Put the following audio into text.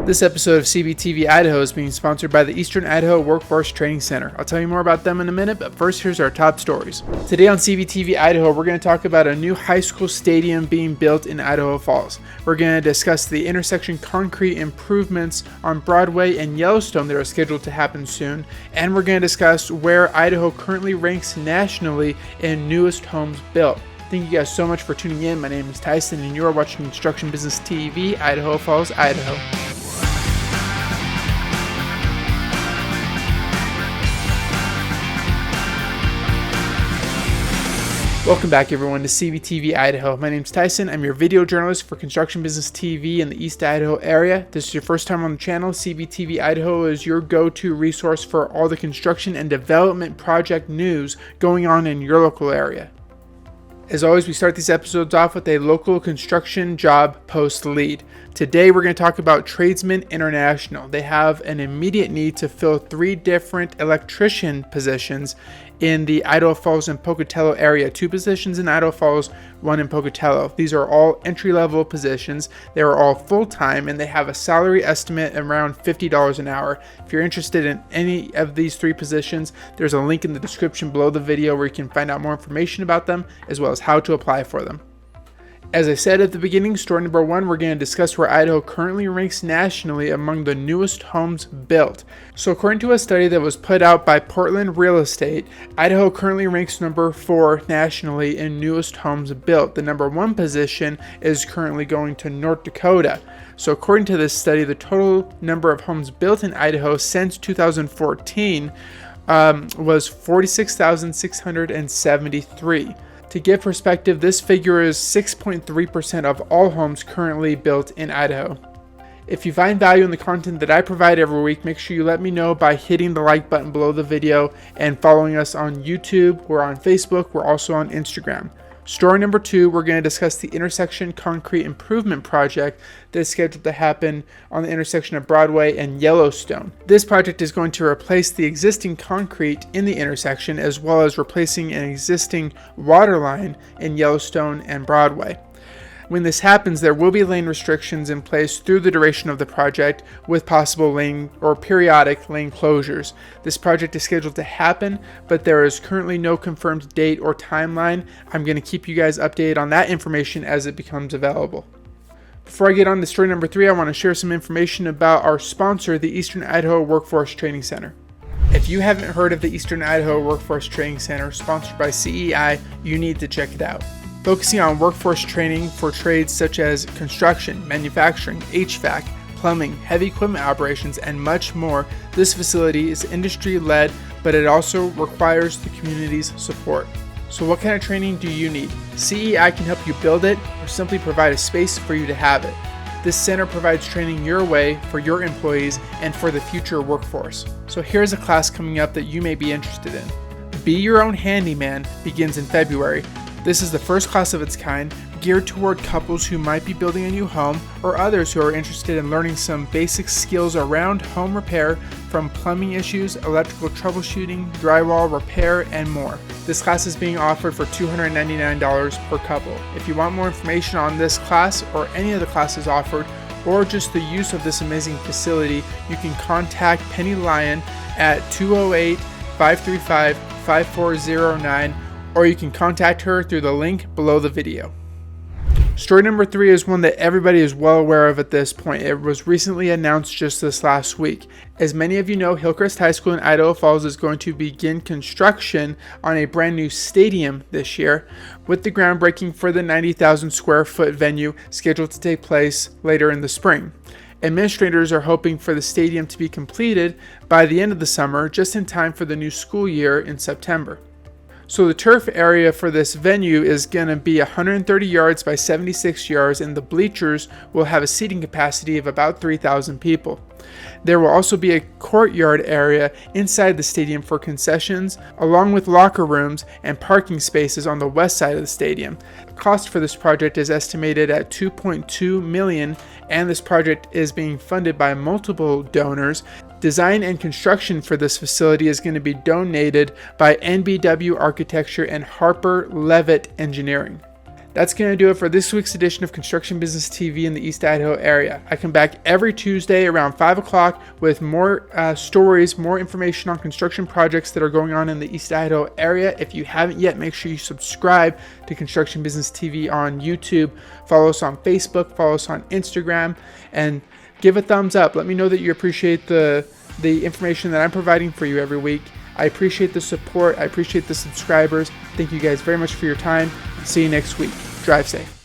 This episode of CBTV Idaho is being sponsored by the Eastern Idaho Workforce Training Center. I'll tell you more about them in a minute, but first here's our top stories. Today on CBTV Idaho, we're going to talk about a new high school stadium being built in Idaho Falls. We're going to discuss the intersection concrete improvements on Broadway and Yellowstone that are scheduled to happen soon, and we're going to discuss where Idaho currently ranks nationally in newest homes built. Thank you guys so much for tuning in. My name is Tyson, and you are watching Construction Business TV, Idaho Falls, Idaho. Welcome back everyone to CBTV Idaho. My name is Tyson. I'm your video journalist for Construction Business TV in the East Idaho area. If this is your first time on the channel, CBTV Idaho is your go-to resource for all the construction and development project news going on in your local area. As always, we start these episodes off with a local construction job post lead. Today, we're going to talk about Tradesmen International. They have an immediate need to fill 3 different electrician positions in the Idaho Falls and Pocatello area. 2 positions in Idaho Falls, 1 in Pocatello. These are all entry-level positions. They are all full-time, and they have a salary estimate around $50 an hour. If you're interested in any of these 3 positions, there's a link in the description below the video where you can find out more information about them, as well as how to apply for them. As I said at the beginning, story number 1, we're going to discuss where Idaho currently ranks nationally among the newest homes built. So according to a study that was put out by Portland Real Estate, Idaho currently ranks number 4 nationally in newest homes built. The number 1 position is currently going to North Dakota. So according to this study, the total number of homes built in Idaho since 2014 was 46,673. To give perspective, this figure is 6.3% of all homes currently built in Idaho. If you find value in the content that I provide every week, make sure you let me know by hitting the like button below the video and following us on YouTube. We're on Facebook. We're also on Instagram. Story number 2, we're going to discuss the intersection concrete improvement project that is scheduled to happen on the intersection of Broadway and Yellowstone. This project is going to replace the existing concrete in the intersection, as well as replacing an existing water line in Yellowstone and Broadway. When this happens, there will be lane restrictions in place through the duration of the project, with possible lane or periodic lane closures. This project is scheduled to happen, but there is currently no confirmed date or timeline. I'm going to keep you guys updated on that information as it becomes available. Before I get on to story number 3, I want to share some information about our sponsor, the Eastern Idaho Workforce Training Center. If you haven't heard of the Eastern Idaho Workforce Training Center, sponsored by CEI, you need to check it out. Focusing on workforce training for trades such as construction, manufacturing, HVAC, plumbing, heavy equipment operations, and much more, this facility is industry-led, but it also requires the community's support. So what kind of training do you need? CEI can help you build it or simply provide a space for you to have it. This center provides training your way for your employees and for the future workforce. So here's a class coming up that you may be interested in. Be Your Own Handyman begins in February. This is the first class of its kind, geared toward couples who might be building a new home or others who are interested in learning some basic skills around home repair, from plumbing issues, electrical troubleshooting, drywall repair, and more. This class is being offered for $299 per couple. If you want more information on this class or any of the classes offered, or just the use of this amazing facility, you can contact Penny Lyon at 208-535-5409, or you can contact her through the link below the video. Story number 3 is one that everybody is well aware of at this point. It was recently announced just this last week. As many of you know, Hillcrest High School in Idaho Falls is going to begin construction on a brand new stadium this year, with the groundbreaking for the 90,000 square foot venue scheduled to take place later in the spring. Administrators are hoping for the stadium to be completed by the end of the summer, just in time for the new school year in September. So the turf area for this venue is going to be 130 yards by 76 yards, and the bleachers will have a seating capacity of about 3,000 people. There will also be a courtyard area inside the stadium for concessions, along with locker rooms and parking spaces on the west side of the stadium. The cost for this project is estimated at $2.2 million, and this project is being funded by multiple donors. Design and construction for this facility is going to be donated by NBW Architecture and Harper Levitt Engineering. That's going to do it for this week's edition of Construction Business TV in the East Idaho area. I come back every Tuesday around 5 o'clock with more stories, more information on construction projects that are going on in the East Idaho area. If you haven't yet, make sure you subscribe to Construction Business TV on YouTube. Follow us on Facebook, follow us on Instagram, and give a thumbs up. Let me know that you appreciate the information that I'm providing for you every week. I appreciate the support. I appreciate the subscribers. Thank you guys very much for your time. See you next week. Drive safe.